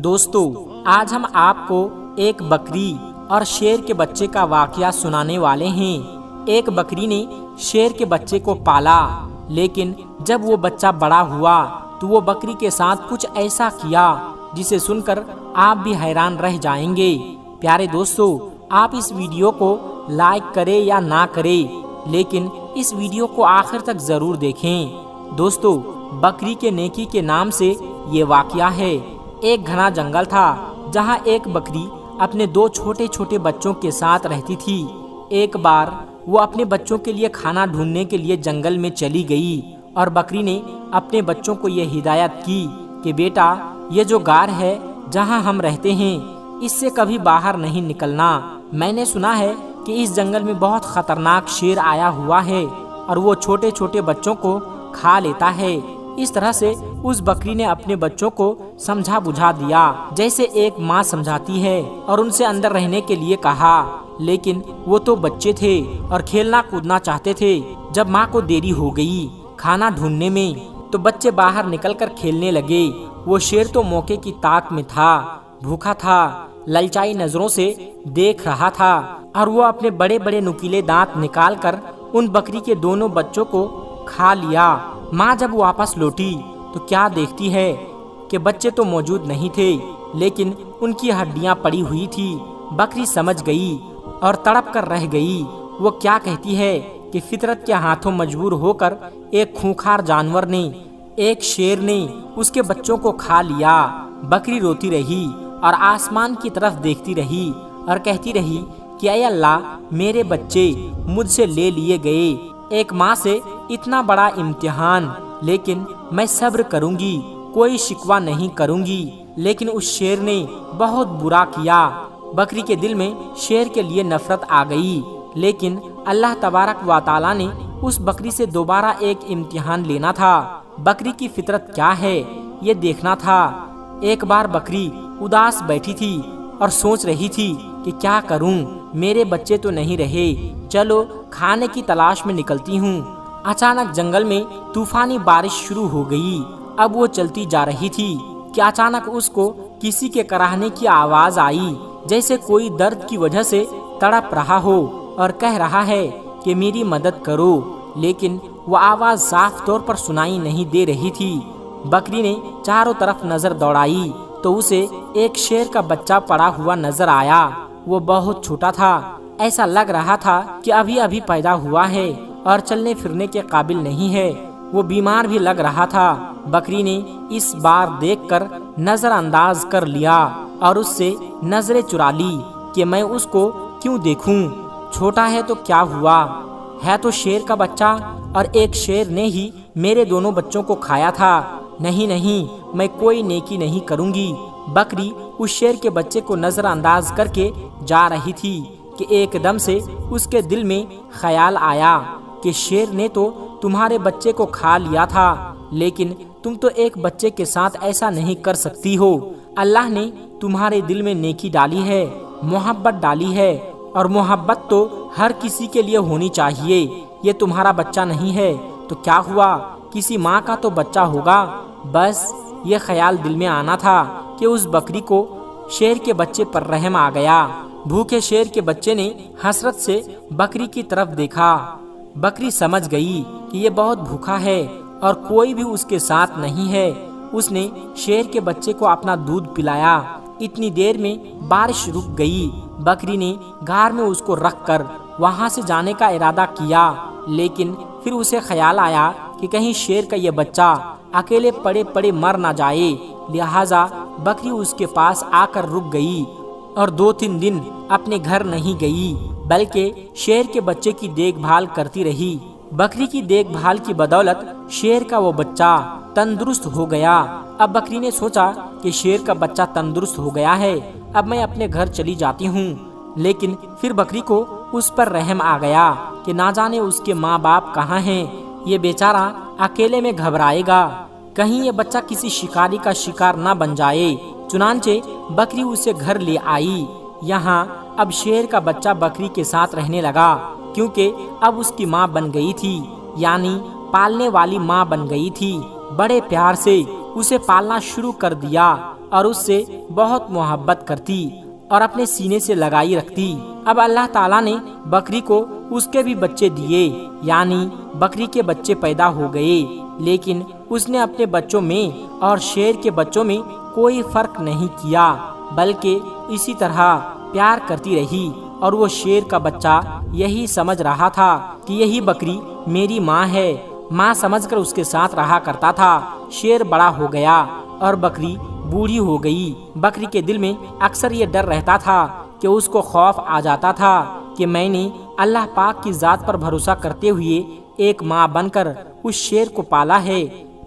دوستو، آج ہم آپ کو ایک بکری اور شیر کے بچے کا واقعہ سنانے والے ہیں۔ ایک بکری نے شیر کے بچے کو پالا، لیکن جب وہ بچہ بڑا ہوا تو وہ بکری کے ساتھ کچھ ایسا کیا جسے سن کر آپ بھی حیران رہ جائیں گے۔ پیارے دوستو، آپ اس ویڈیو کو لائک کریں یا نہ کریں، لیکن اس ویڈیو کو آخر تک ضرور دیکھیں۔ دوستو، بکری کے نیکی کے نام سے یہ واقعہ ہے۔ ایک گھنا جنگل تھا جہاں ایک بکری اپنے دو چھوٹے چھوٹے بچوں کے ساتھ رہتی تھی۔ ایک بار وہ اپنے بچوں کے لیے کھانا ڈھونڈنے کے لیے جنگل میں چلی گئی اور بکری نے اپنے بچوں کو یہ ہدایت کی کہ بیٹا، یہ جو غار ہے جہاں ہم رہتے ہیں، اس سے کبھی باہر نہیں نکلنا۔ میں نے سنا ہے کہ اس جنگل میں بہت خطرناک شیر آیا ہوا ہے اور وہ چھوٹے چھوٹے بچوں کو کھا لیتا ہے۔ اس طرح سے اس بکری نے اپنے بچوں کو سمجھا بجھا دیا جیسے ایک ماں سمجھاتی ہے، اور ان سے اندر رہنے کے لیے کہا، لیکن وہ تو بچے تھے اور کھیلنا کودنا چاہتے تھے۔ جب ماں کو دیری ہو گئی کھانا ڈھونڈنے میں تو بچے باہر نکل کر کھیلنے لگے۔ وہ شیر تو موقع کی طاق میں تھا، بھوکا تھا، للچائی نظروں سے دیکھ رہا تھا، اور وہ اپنے بڑے بڑے نکیلے دانت نکال کر ان بکری کے دونوں بچوں کو کھا لیا۔ ماں جب واپس لوٹی تو کیا دیکھتی ہے کہ بچے تو موجود نہیں تھے، لیکن ان کی ہڈیاں پڑی ہوئی تھی۔ بکری سمجھ گئی اور تڑپ کر رہ گئی۔ وہ کیا کہتی ہے کہ فطرت کے ہاتھوں مجبور ہو کر ایک خونخوار جانور نے، ایک شیر نے اس کے بچوں کو کھا لیا۔ بکری روتی رہی اور آسمان کی طرف دیکھتی رہی اور کہتی رہی کہ اے اللہ، میرے بچے مجھ سے لے لیے گئے۔ ایک ماں سے اتنا بڑا امتحان، لیکن میں صبر کروں گی، کوئی شکوہ نہیں کروں گی۔ لیکن اس شیر نے بہت برا کیا۔ بکری کے دل میں شیر کے لیے نفرت آ گئی، لیکن اللہ تبارک و تعالیٰ نے اس بکری سے دوبارہ ایک امتحان لینا تھا۔ بکری کی فطرت کیا ہے یہ دیکھنا تھا۔ ایک بار بکری اداس بیٹھی تھی اور سوچ رہی تھی کہ کیا کروں، میرے بچے تو نہیں رہے، چلو کھانے کی تلاش میں نکلتی ہوں۔ اچانک جنگل میں طوفانی بارش شروع ہو گئی۔ اب وہ چلتی جا رہی تھی کہ اچانک اس کو کسی کے کراہنے کی آواز آئی، جیسے کوئی درد کی وجہ سے تڑپ رہا ہو اور کہہ رہا ہے کہ میری مدد کرو، لیکن وہ آواز صاف طور پر سنائی نہیں دے رہی تھی۔ بکری نے چاروں طرف نظر دوڑائی تو اسے ایک شیر کا بچہ پڑا ہوا نظر آیا۔ وہ بہت چھوٹا تھا، ایسا لگ رہا تھا کہ ابھی ابھی پیدا ہوا ہے اور چلنے پھرنے کے قابل نہیں ہے۔ وہ بیمار بھی لگ رہا تھا۔ بکری نے اس بار دیکھ کر نظر انداز کر لیا اور اس سے نظریں چرا لی کہ میں اس کو کیوں دیکھوں، چھوٹا ہے تو کیا ہوا، ہے تو شیر کا بچہ، اور ایک شیر نے ہی میرے دونوں بچوں کو کھایا تھا۔ نہیں نہیں، میں کوئی نیکی نہیں کروں گی۔ بکری اس شیر کے بچے کو نظر انداز کر کے جا رہی تھی کہ ایک دم سے اس کے دل میں خیال آیا کہ شیر نے تو تمہارے بچے کو کھا لیا تھا، لیکن تم تو ایک بچے کے ساتھ ایسا نہیں کر سکتی ہو۔ اللہ نے تمہارے دل میں نیکی ڈالی ہے، محبت ڈالی ہے، اور محبت تو ہر کسی کے لیے ہونی چاہیے۔ یہ تمہارا بچہ نہیں ہے تو کیا ہوا، کسی ماں کا تو بچہ ہوگا۔ بس یہ خیال دل میں آنا تھا کہ اس بکری کو شیر کے بچے پر رحم آ گیا۔ بھوکے شیر کے بچے نے حسرت سے بکری کی طرف دیکھا۔ بکری سمجھ گئی کہ یہ بہت بھوکا ہے اور کوئی بھی اس کے ساتھ نہیں ہے۔ اس نے شیر کے بچے کو اپنا دودھ پلایا۔ اتنی دیر میں بارش رک گئی۔ بکری نے غار میں اس کو رکھ کر وہاں سے جانے کا ارادہ کیا، لیکن پھر اسے خیال آیا کہ کہیں شیر کا یہ بچہ اکیلے پڑے پڑے مر نہ جائے، لہٰذا بکری اس کے پاس آ کر رک گئی اور 2-3 دن اپنے گھر نہیں گئی، بلکہ شیر کے بچے کی دیکھ بھال کرتی رہی۔ بکری کی دیکھ بھال کی بدولت شیر کا وہ بچہ تندرست ہو گیا۔ اب بکری نے سوچا کہ شیر کا بچہ تندرست ہو گیا ہے، اب میں اپنے گھر چلی جاتی ہوں۔ لیکن پھر بکری کو اس پر رحم آ گیا کہ نہ جانے اس کے ماں باپ کہاں ہیں، یہ بیچارہ اکیلے میں گھبرائے گا، کہیں یہ بچہ کسی شکاری کا شکار نہ بن جائے۔ چنانچہ بکری اسے گھر لے آئی۔ یہاں اب شیر کا بچہ بکری کے ساتھ رہنے لگا، کیونکہ اب اس کی ماں بن گئی تھی، یعنی پالنے والی ماں بن گئی تھی۔ بڑے پیار سے اسے پالنا شروع کر دیا۔ اور اس سے بہت محبت کرتی اور اپنے سینے سے لگائی رکھتی۔ اب اللہ تعالیٰ نے بکری کو اس کے بھی بچے دیے، یعنی بکری کے بچے پیدا ہو گئے، لیکن اس نے اپنے بچوں میں اور شیر کے بچوں میں کوئی فرق نہیں کیا، بلکہ اسی طرح پیار کرتی رہی۔ اور وہ شیر کا بچہ یہی سمجھ رہا تھا کہ یہی بکری میری ماں ہے، ماں سمجھ کر اس کے ساتھ رہا کرتا تھا۔ شیر بڑا ہو گیا اور بکری بوڑھی ہو گئی۔ بکری کے دل میں اکثر یہ ڈر رہتا تھا کہ اس کو خوف آ جاتا تھا کہ میں نے اللہ پاک کی ذات پر بھروسہ کرتے ہوئے ایک ماں بن کر اس شیر کو پالا ہے،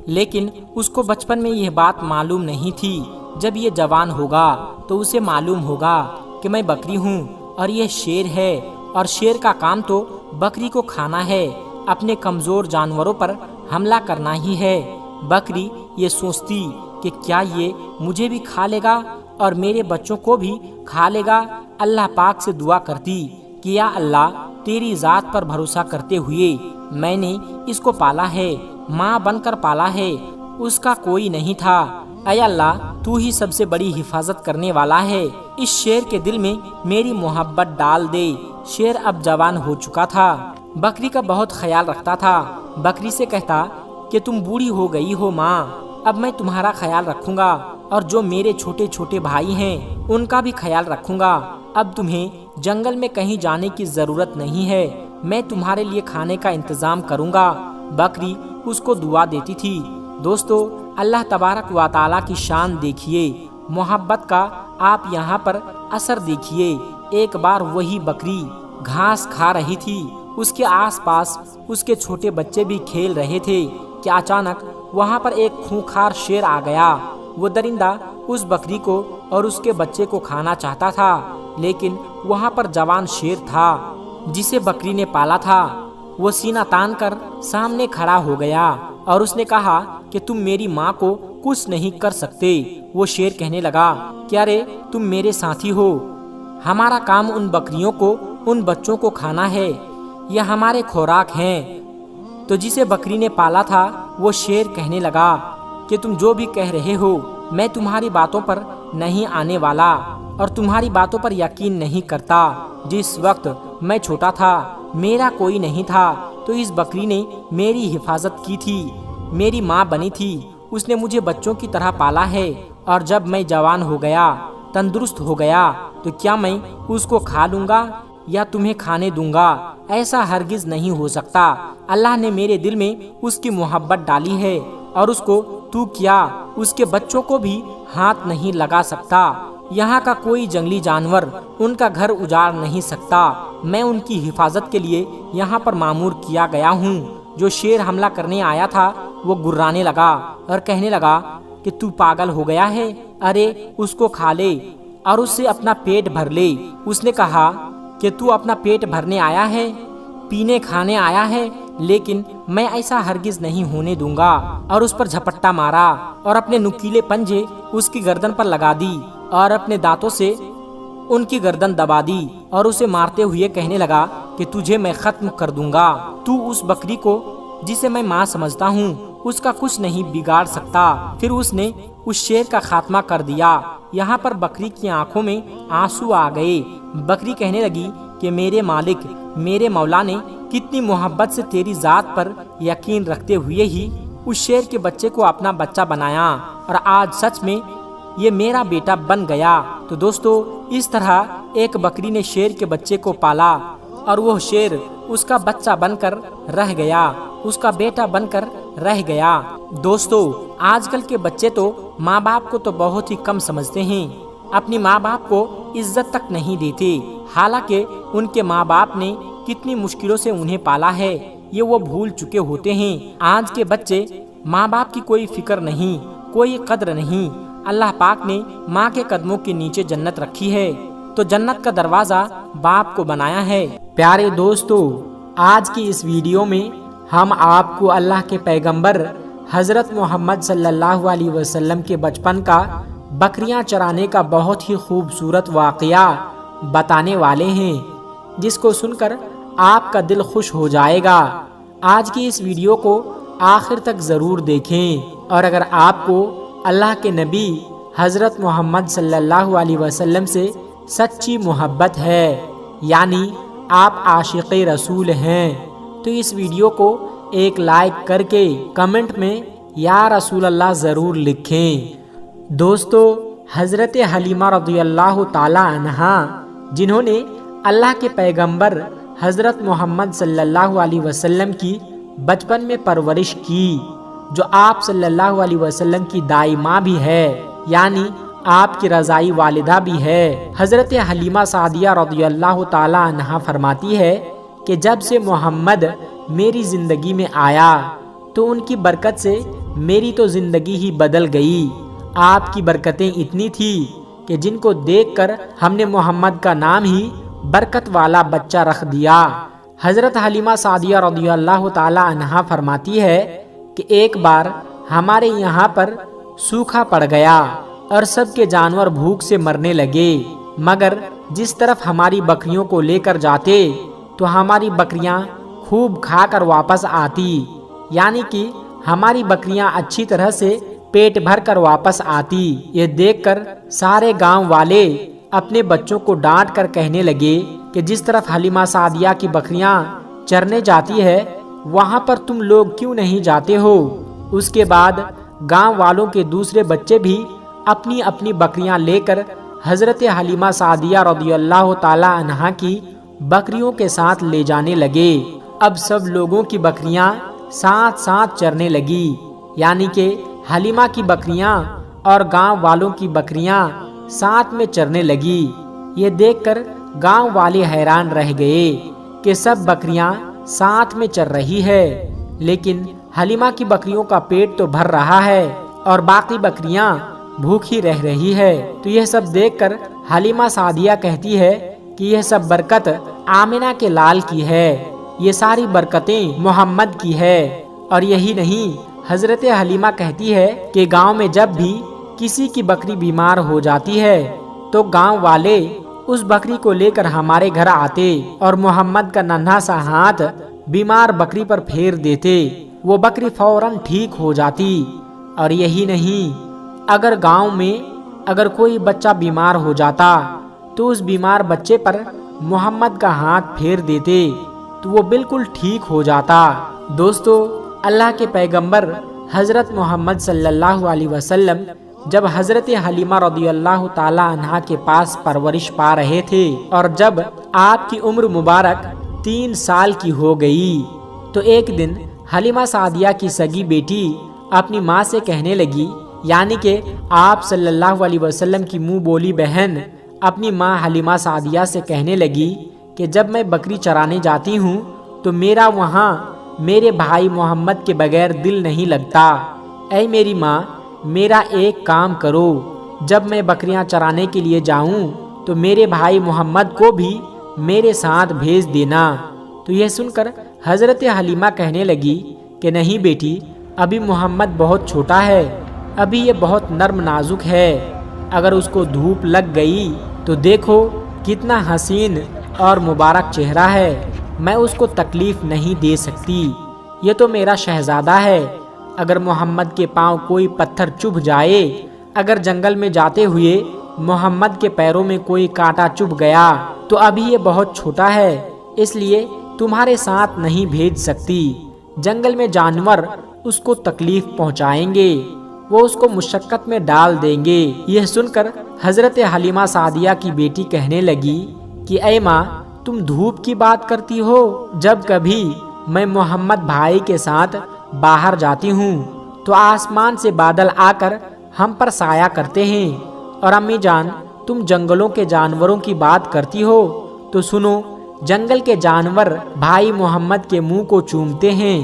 لیکن اس کو بچپن میں یہ بات معلوم نہیں تھی۔ جب یہ جوان ہوگا تو اسے معلوم ہوگا کہ میں بکری ہوں اور یہ شیر ہے، اور شیر کا کام تو بکری کو کھانا ہے، اپنے کمزور جانوروں پر حملہ کرنا ہی ہے۔ بکری یہ سوچتی کہ کیا یہ مجھے بھی کھا لے گا اور میرے بچوں کو بھی کھا لے گا۔ اللہ پاک سے دعا کرتی کہ یا اللہ، تیری ذات پر بھروسہ کرتے ہوئے میں نے اس کو پالا ہے، ماں بن کر پالا ہے، اس کا کوئی نہیں تھا۔ اے اللہ، تو ہی سب سے بڑی حفاظت کرنے والا ہے، اس شیر کے دل میں میری محبت ڈال دے۔ شیر اب جوان ہو چکا تھا، بکری کا بہت خیال رکھتا تھا۔ بکری سے کہتا کہ تم بوڑھی ہو گئی ہو ماں، اب میں تمہارا خیال رکھوں گا، اور جو میرے چھوٹے چھوٹے بھائی ہیں ان کا بھی خیال رکھوں گا۔ اب تمہیں جنگل میں کہیں جانے کی ضرورت نہیں ہے، میں تمہارے لیے کھانے کا انتظام کروں گا۔ بکری اس کو دعا دیتی تھی۔ دوستو، اللہ تبارک و تعالیٰ کی شان دیکھیے، محبت کا آپ یہاں پر اثر دیکھیے۔ ایک بار وہی بکری گھاس کھا رہی تھی، اس کے آس پاس اس کے چھوٹے بچے بھی کھیل رہے تھے کہ اچانک وہاں پر ایک خونخوار شیر آ گیا۔ وہ درندہ اس بکری کو اور اس کے بچے کو کھانا چاہتا تھا، لیکن وہاں پر جوان شیر تھا جسے بکری نے پالا تھا۔ وہ سینہ تان کر سامنے کھڑا ہو گیا اور اس نے کہا کہ تم میری ماں کو کچھ نہیں کر سکتے۔ وہ شیر کہنے لگا کہ ارے تم میرے ساتھی ہو، ہمارا کام ان بکریوں کو، ان بچوں کو کھانا ہے، یہ ہمارے خوراک ہیں۔ تو جسے بکری نے پالا تھا وہ شیر کہنے لگا کہ تم جو بھی کہہ رہے ہو میں تمہاری باتوں پر نہیں آنے والا اور تمہاری باتوں پر یقین نہیں کرتا۔ جس وقت میں چھوٹا تھا، میرا کوئی نہیں تھا، تو اس بکری نے میری حفاظت کی تھی، میری ماں بنی تھی، اس نے مجھے بچوں کی طرح پالا ہے، اور جب میں جوان ہو گیا، تندرست ہو گیا، تو کیا میں اس کو کھا لوں گا یا تمہیں کھانے دوں گا؟ ایسا ہرگز نہیں ہو سکتا۔ اللہ نے میرے دل میں اس کی محبت ڈالی ہے، اور اس کو تو کیا اس کے بچوں کو بھی ہاتھ نہیں لگا سکتا۔ یہاں کا کوئی جنگلی جانور ان کا گھر اجاڑ نہیں سکتا۔ میں ان کی حفاظت کے لیے یہاں پر مامور کیا گیا ہوں۔ جو شیر حملہ کرنے آیا تھا وہ گرانے لگا اور کہنے لگا کہ تو پاگل ہو گیا ہے، ارے اس کو کھا لے اور اس سے اپنا پیٹ بھر لے۔ اس نے کہا کہ تو اپنا پیٹ بھرنے آیا ہے، پینے کھانے آیا ہے، لیکن میں ایسا ہرگز نہیں ہونے دوں گا۔ اور اس پر جھپٹا مارا اور اپنے نکیلے پنجے اس کی گردن پر لگا دی اور اپنے دانتوں سے ان کی گردن دبا دی اور اسے مارتے ہوئے کہنے لگا کہ تجھے میں ختم کر دوں گا۔ تو اس بکری کو جسے میں ماں سمجھتا ہوں اس کا کچھ نہیں بگاڑ سکتا۔ پھر اس نے اس شیر کا خاتمہ کر دیا۔ یہاں پر بکری کی آنکھوں میں آنسو آ گئے۔ بکری کہنے لگی کہ میرے مالک، میرے مولا نے کتنی محبت سے تیری ذات پر یقین رکھتے ہوئے ہی اس شیر کے بچے کو اپنا بچہ بنایا، اور آج سچ میں یہ میرا بیٹا بن گیا۔ تو دوستو، اس طرح ایک بکری نے شیر کے بچے کو پالا، اور وہ شیر اس کا بچہ بن کر رہ گیا، اس کا بیٹا بن کر رہ گیا۔ دوستو، آج کل کے بچے تو ماں باپ کو تو بہت ہی کم سمجھتے ہیں، اپنی ماں باپ کو عزت تک نہیں دیتے، حالانکہ ان کے ماں باپ نے کتنی مشکلوں سے انہیں پالا ہے، یہ وہ بھول چکے ہوتے ہیں۔ آج کے بچے ماں باپ کی کوئی فکر نہیں، کوئی قدر نہیں۔ اللہ پاک نے ماں کے قدموں کے نیچے جنت رکھی ہے، تو جنت کا دروازہ باپ کو بنایا ہے۔ پیارے دوستو، آج کی اس ویڈیو میں ہم آپ کو اللہ کے پیغمبر حضرت محمد صلی اللہ علیہ وسلم کے بچپن کا بکریاں چرانے کا بہت ہی خوبصورت واقعہ بتانے والے ہیں، جس کو سن کر آپ کا دل خوش ہو جائے گا۔ آج کی اس ویڈیو کو آخر تک ضرور دیکھیں، اور اگر آپ کو اللہ کے نبی حضرت محمد صلی اللہ علیہ وسلم سے سچی محبت ہے، یعنی آپ عاشق رسول ہیں، تو اس ویڈیو کو ایک لائک کر کے کمنٹ میں یا رسول اللہ ضرور لکھیں۔ دوستو، حضرت حلیمہ رضی اللہ تعالی عنہا جنہوں نے اللہ کے پیغمبر حضرت محمد صلی اللہ علیہ وسلم کی بچپن میں پرورش کی، جو آپ صلی اللہ علیہ وسلم کی دائی ماں بھی ہے، یعنی آپ کی رضائی والدہ بھی ہے۔ حضرت حلیمہ سعدیہ رضی اللہ تعالی عنہا فرماتی ہے کہ جب سے محمد میری زندگی میں آیا تو ان کی برکت سے میری تو زندگی ہی بدل گئی۔ آپ کی برکتیں اتنی تھی کہ جن کو دیکھ کر ہم نے محمد کا نام ہی برکت والا بچہ رکھ دیا۔ حضرت حلیمہ سعدیہ رضی اللہ تعالی عنہا فرماتی ہے کہ ایک بار ہمارے یہاں پر سوکھا پڑ گیا اور سب کے جانور بھوک سے مرنے لگے، مگر جس طرف ہماری بکریوں کو لے کر جاتے تو ہماری بکریاں خوب کھا کر واپس آتی، یعنی کہ ہماری بکریاں اچھی طرح سے پیٹ بھر کر واپس آتی۔ یہ دیکھ کر سارے گاؤں والے اپنے بچوں کو ڈانٹ کر کہنے لگے کہ جس طرف حلیمہ سعدیہ کی بکریاں چرنے جاتی ہے وہاں پر تم لوگ کیوں نہیں جاتے ہو؟ اس کے بعد گاؤں والوں کے دوسرے بچے بھی اپنی اپنی بکریاں لے کر حضرت حلیمہ سعدیہ رضی اللہ تعالی عنہا کی بکریوں کے ساتھ لے جانے لگے۔ اب سب لوگوں کی بکریاں ساتھ ساتھ چرنے لگی، یعنی کہ حلیمہ کی بکریاں اور گاؤں والوں کی بکریاں ساتھ میں چرنے لگی۔ یہ دیکھ کر گاؤں والے حیران رہ گئے کہ سب بکریاں ساتھ میں چر رہی ہے، لیکن حلیمہ کی بکریوں کا پیٹ تو بھر رہا ہے اور باقی بکریاں بھوکی رہ رہی ہے۔ تو یہ سب دیکھ کر حلیمہ سعدیہ کہتی ہے کہ یہ سب برکت آمنہ کے لال کی ہے، یہ ساری برکتیں محمد کی ہے۔ اور یہی نہیں، حضرت حلیمہ کہتی ہے کہ گاؤں میں جب بھی کسی کی بکری بیمار ہو جاتی ہے تو گاؤں والے اس بکری کو لے کر ہمارے گھر آتے اور محمد کا ننھا سا ہاتھ بیمار بکری پر پھیر دیتے، وہ بکری فوراً ٹھیک ہو جاتی۔ اور یہی نہیں، اگر گاؤں میں اگر کوئی بچہ بیمار ہو جاتا تو اس بیمار بچے پر محمد کا ہاتھ پھیر دیتے تو وہ بالکل ٹھیک ہو جاتا۔ دوستو، اللہ کے پیغمبر حضرت محمد صلی اللہ علیہ وسلم جب حضرت حلیمہ رضی اللہ تعالی عنہا کے پاس پرورش پا رہے تھے اور جب آپ کی عمر مبارک 3 سال کی ہو گئی تو ایک دن حلیمہ سعدیہ کی سگی بیٹی اپنی ماں سے کہنے لگی، یعنی کہ آپ صلی اللہ علیہ وسلم کی منہ بولی بہن اپنی ماں حلیمہ سعدیہ سے کہنے لگی کہ جب میں بکری چرانے جاتی ہوں تو میرا وہاں میرے بھائی محمد کے بغیر دل نہیں لگتا۔ اے میری ماں، میرا ایک کام کرو، جب میں بکریاں چرانے کے لیے جاؤں تو میرے بھائی محمد کو بھی میرے ساتھ بھیج دینا۔ تو یہ سن کر حضرت حلیمہ کہنے لگی کہ نہیں بیٹی، ابھی محمد بہت چھوٹا ہے، ابھی یہ بہت نرم نازک ہے، اگر اس کو دھوپ لگ گئی تو دیکھو کتنا حسین اور مبارک چہرہ ہے، میں اس کو تکلیف نہیں دے سکتی، یہ تو میرا شہزادہ ہے، اگر محمد کے پاؤں کوئی پتھر چبھ جائے، اگر جنگل میں جاتے ہوئے محمد کے پیروں میں کوئی کانٹا چبھ گیا تو ابھی یہ بہت چھوٹا ہے، اس لیے تمہارے ساتھ نہیں بھیج سکتی، جنگل میں جانور اس کو تکلیف پہنچائیں گے، وہ اس کو مشقت میں ڈال دیں گے۔ یہ سن کر حضرت حلیمہ سعدیہ کی بیٹی کہنے لگی کہ اے ماں، تم دھوپ کی بات کرتی ہو، جب کبھی میں محمد بھائی کے ساتھ باہر جاتی ہوں تو آسمان سے بادل آ کر ہم پر سایہ کرتے ہیں، اور امی جان تم جنگلوں کے جانوروں کی بات کرتی ہو تو سنو، جنگل کے جانور بھائی محمد کے منہ کو چومتے ہیں،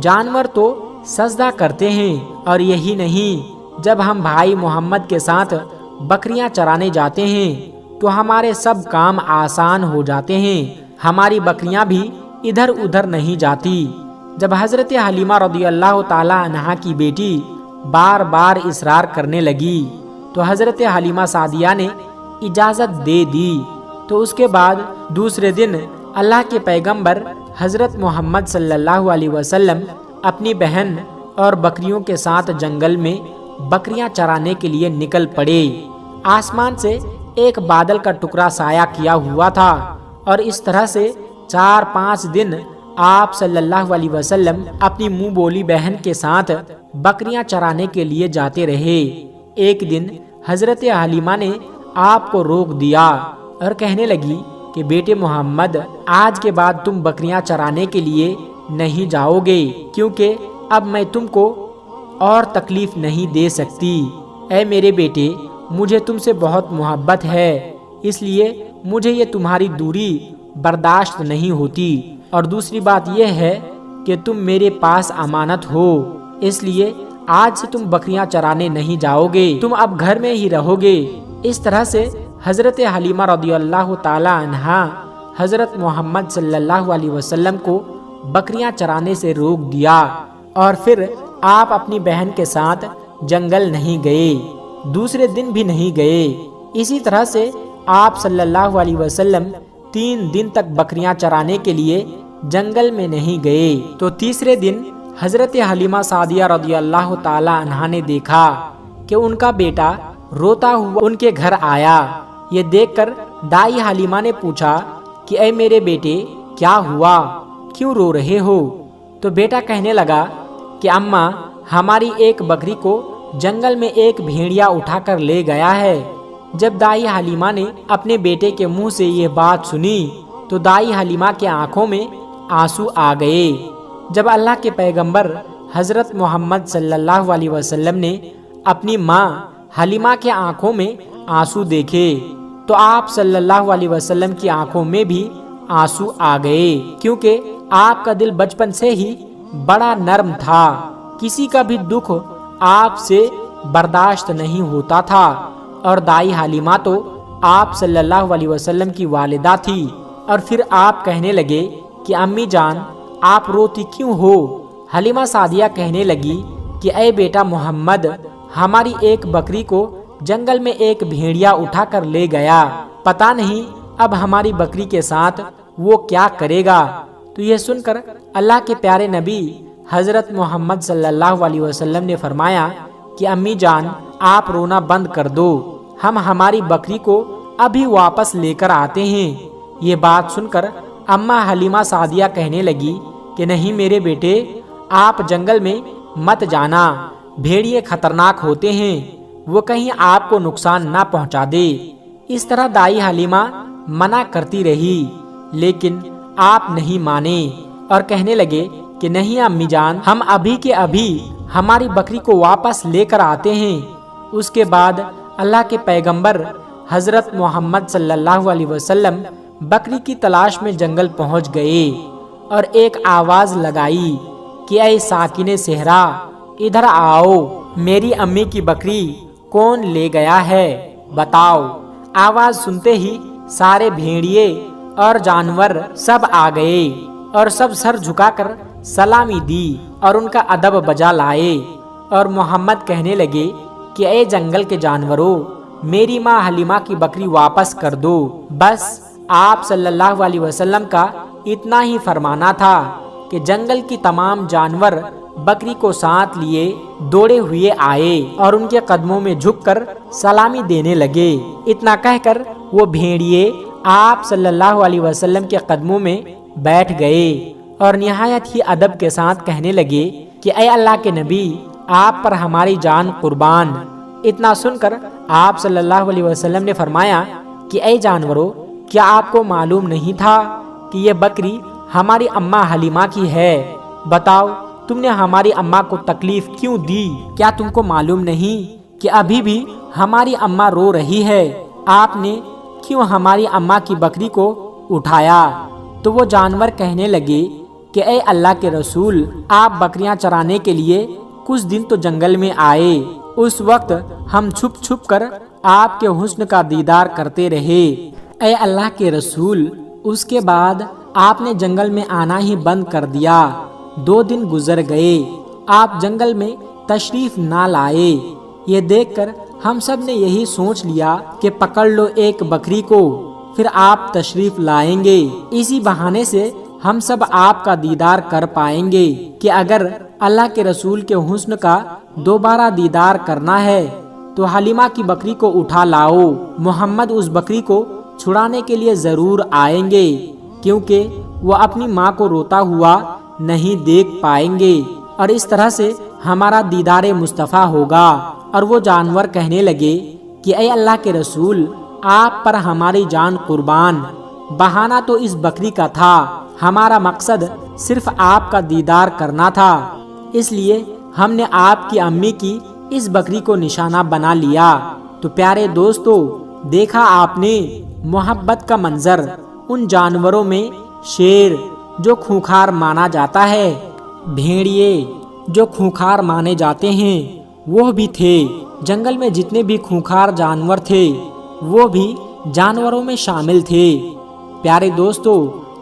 جانور تو سجدہ کرتے ہیں۔ اور یہی نہیں، جب ہم بھائی محمد کے ساتھ بکریاں چرانے جاتے ہیں تو ہمارے سب کام آسان ہو جاتے ہیں، ہماری بکریاں بھی ادھر ادھر نہیں جاتی۔ جب حضرت حلیمہ رضی اللہ تعالی عنہا کی بیٹی بار بار اصرار کرنے لگی تو حضرت حلیمہ سعدیہ نے اجازت دے دی۔ تو اس کے بعد دوسرے دن اللہ کے پیغمبر حضرت محمد صلی اللہ علیہ وسلم اپنی بہن اور بکریوں کے ساتھ جنگل میں بکریاں چرانے کے لیے نکل پڑے۔ آسمان سے ایک بادل کا ٹکڑا سایہ کیا ہوا تھا اور اس طرح سے 4-5 دن آپ صلی اللہ علیہ وسلم اپنی منہ بولی بہن کے ساتھ بکریاں چرانے کے لیے جاتے رہے۔ ایک دن حضرت حلیمہ نے آپ کو روک دیا اور کہنے لگی کہ بیٹے محمد، آج کے بعد تم بکریاں چرانے کے لیے نہیں جاؤ گے، کیونکہ اب میں تم کو اور تکلیف نہیں دے سکتی۔ اے میرے بیٹے، مجھے تم سے بہت محبت ہے، اس لیے مجھے یہ تمہاری دوری برداشت نہیں ہوتی، اور دوسری بات یہ ہے کہ تم میرے پاس امانت ہو، اس لیے آج سے تم بکریاں چرانے نہیں جاؤ گے، تم اب گھر میں ہی رہو گے۔ اس طرح سے حضرت حلیمہ رضی اللہ تعالی عنہا حضرت محمد صلی اللہ علیہ وسلم کو بکریاں چرانے سے روک دیا، اور پھر آپ اپنی بہن کے ساتھ جنگل نہیں گئے، دوسرے دن بھی نہیں گئے۔ اسی طرح سے آپ صلی اللہ علیہ وسلم 3 دن تک بکریاں چرانے کے لیے جنگل میں نہیں گئے۔ تو تیسرے دن حضرت حلیمہ سعدیہ رضی اللہ تعالی عنہا نے دیکھا کہ ان کا بیٹا روتا ہوا ان کے گھر آیا۔ یہ دیکھ کر دائی حلیمہ نے پوچھا کہ اے میرے بیٹے، کیا ہوا، کیوں رو رہے ہو؟ تو بیٹا کہنے لگا کہ اماں، ہماری ایک بکری کو جنگل میں ایک بھیڑیا اٹھا کر لے گیا ہے۔ جب دائی حلیمہ نے اپنے بیٹے کے منہ سے یہ بات سنی تو دائی حلیمہ کے آنکھوں میں آنسو آ گئے۔ جب اللہ کے پیغمبر حضرت محمد صلی اللہ علیہ وسلم نے اپنی ماں حلیمہ کے آنکھوں میں آنسو دیکھے تو آپ صلی اللہ علیہ وسلم کی آنکھوں میں بھی آنسو آ گئے، کیونکہ آپ کا دل بچپن سے ہی بڑا نرم تھا، کسی کا بھی دکھ آپ سے برداشت نہیں ہوتا تھا۔ اور دائی حلیمہ تو آپ صلی اللہ علیہ وسلم کی والدہ تھی۔ اور پھر آپ کہنے لگے کہ امی جان، آپ روتی کیوں ہو؟ حلیمہ سعدیہ کہنے لگی کہ اے بیٹا محمد، ہماری ایک بکری کو جنگل میں ایک بھیڑیا اٹھا کر لے گیا، پتہ نہیں اب ہماری بکری کے ساتھ وہ کیا کرے گا۔ تو یہ سن کر اللہ کے پیارے نبی حضرت محمد صلی اللہ علیہ وسلم نے فرمایا کہ امی جان، آپ رونا بند کر دو، ہم ہماری بکری کو ابھی واپس لے کر آتے ہیں۔ یہ بات سن کر اماں حلیمہ سعدیہ کہنے لگی کہ نہیں میرے بیٹے، آپ جنگل میں مت جانا، بھیڑیے خطرناک ہوتے ہیں، وہ کہیں آپ کو نقصان نہ پہنچا دے۔ اس طرح دائی حلیمہ منع کرتی رہی، لیکن آپ نہیں مانے اور کہنے لگے کہ نہیں امی جان، ہم ابھی کے ابھی ہماری بکری کو واپس لے کر آتے ہیں۔ اس کے بعد اللہ کے پیغمبر حضرت محمد صلی اللہ علیہ وسلم بکری کی تلاش میں جنگل پہنچ گئے اور ایک آواز لگائی کہ اے ساکن صحرا، ادھر آؤ، میری امی کی بکری کون لے گیا ہے، بتاؤ۔ آواز سنتے ہی سارے بھیڑیے اور جانور سب آ گئے اور سب سر جھکا کر سلامی دی اور ان کا ادب بجا لائے، اور محمد کہنے لگے کہ اے جنگل کے جانوروں، میری ماں حلیمہ کی بکری واپس کر دو۔ بس آپ صلی اللہ علیہ وسلم کا اتنا ہی فرمانا تھا کہ جنگل کی تمام جانور بکری کو ساتھ لیے دوڑے ہوئے آئے اور ان کے قدموں میں جھک کر سلامی دینے لگے۔ اتنا کہہ کر وہ بھیڑیے آپ صلی اللہ علیہ وسلم کے قدموں میں بیٹھ گئے اور نہایت ہی ادب کے ساتھ کہنے لگے کہ اے اللہ کے نبی، آپ پر ہماری جان قربان۔ اتنا سن کر آپ صلی اللہ علیہ وسلم نے فرمایا کہ اے جانوروں، کیا آپ کو معلوم نہیں تھا کہ یہ بکری ہماری اماں حلیمہ کی ہے؟ بتاؤ، تم نے ہماری اماں کو تکلیف کیوں دی؟ کیا تم کو معلوم نہیں کہ ابھی بھی ہماری اماں رو رہی ہے؟ آپ نے کیوں ہماری اماں کی بکری کو اٹھایا؟ تو وہ جانور کہنے لگے کہ اے اللہ کے رسول، آپ بکریاں چرانے کے لیے کچھ دن تو جنگل میں آئے، اس وقت ہم چھپ چھپ کر آپ کے حسن کا دیدار کرتے رہے۔ اے اللہ کے رسول، اس کے بعد آپ نے جنگل میں آنا ہی بند کر دیا۔ 2 دن گزر گئے، آپ جنگل میں تشریف نہ لائے۔ یہ دیکھ کر ہم سب نے یہی سوچ لیا کہ پکڑ لو ایک بکری کو، پھر آپ تشریف لائیں گے، اسی بہانے سے ہم سب آپ کا دیدار کر پائیں گے کہ اگر اللہ کے رسول کے حسن کا دوبارہ دیدار کرنا ہے تو حلیمہ کی بکری کو اٹھا لاؤ، محمد اس بکری کو چھڑانے کے لیے ضرور آئیں گے، کیونکہ وہ اپنی ماں کو روتا ہوا نہیں دیکھ پائیں گے، اور اس طرح سے ہمارا دیدار مصطفیٰ ہوگا۔ اور وہ جانور کہنے لگے کہ اے اللہ کے رسول، آپ پر ہماری جان قربان، بہانہ تو اس بکری کا تھا، ہمارا مقصد صرف آپ کا دیدار کرنا تھا، اس لیے ہم نے آپ کی امی کی اس بکری کو نشانہ بنا لیا۔ تو پیارے دوستو، دیکھا آپ نے محبت کا منظر، ان جانوروں میں شیر جو خونخوار مانا جاتا ہے، بھیڑیے جو خونخوار مانے جاتے ہیں وہ بھی تھے، جنگل میں جتنے بھی خونخوار جانور تھے وہ بھی جانوروں میں شامل تھے۔ پیارے دوستو،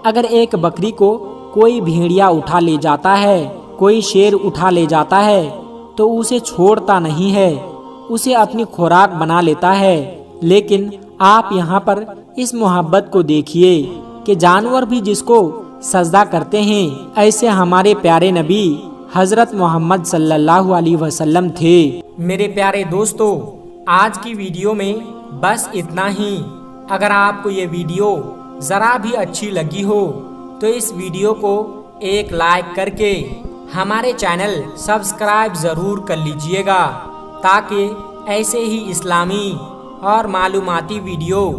اگر ایک بکری کو کوئی بھیڑیا اٹھا لے جاتا ہے، کوئی شیر اٹھا لے جاتا ہے تو اسے چھوڑتا نہیں ہے، اسے اپنی خوراک بنا لیتا ہے۔ لیکن آپ یہاں پر اس محبت کو دیکھیے کہ جانور بھی جس کو سجدہ کرتے ہیں، ایسے ہمارے پیارے نبی حضرت محمد صلی اللہ علیہ وسلم تھے۔ میرے پیارے دوستو، آج کی ویڈیو میں بس اتنا ہی۔ اگر آپ کو یہ ویڈیو ذرا بھی اچھی لگی ہو تو اس ویڈیو کو ایک لائک کر کے ہمارے چینل سبسکرائب ضرور کر لیجئے گا، تاکہ ایسے ہی اسلامی اور معلوماتی ویڈیو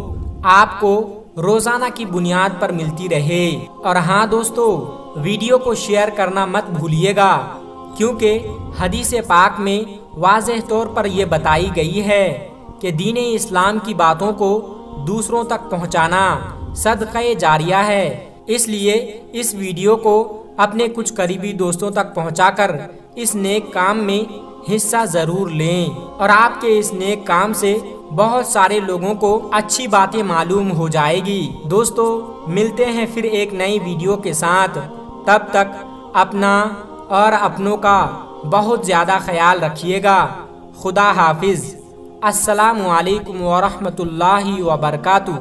آپ کو روزانہ کی بنیاد پر ملتی رہے۔ اور ہاں دوستو، ویڈیو کو شیئر کرنا مت بھولیے گا، کیونکہ حدیث پاک میں واضح طور پر یہ بتائی گئی ہے کہ دین اسلام کی باتوں کو دوسروں تک پہنچانا صدقہ جاریہ ہے۔ اس لیے اس ویڈیو کو اپنے کچھ قریبی دوستوں تک پہنچا کر اس نیک کام میں حصہ ضرور لیں، اور آپ کے اس نیک کام سے بہت سارے لوگوں کو اچھی باتیں معلوم ہو جائے گی۔ دوستو، ملتے ہیں پھر ایک نئی ویڈیو کے ساتھ، تب تک اپنا اور اپنوں کا بہت زیادہ خیال رکھیے گا۔ خدا حافظ۔ السلام علیکم ورحمۃ اللہ وبرکاتہ۔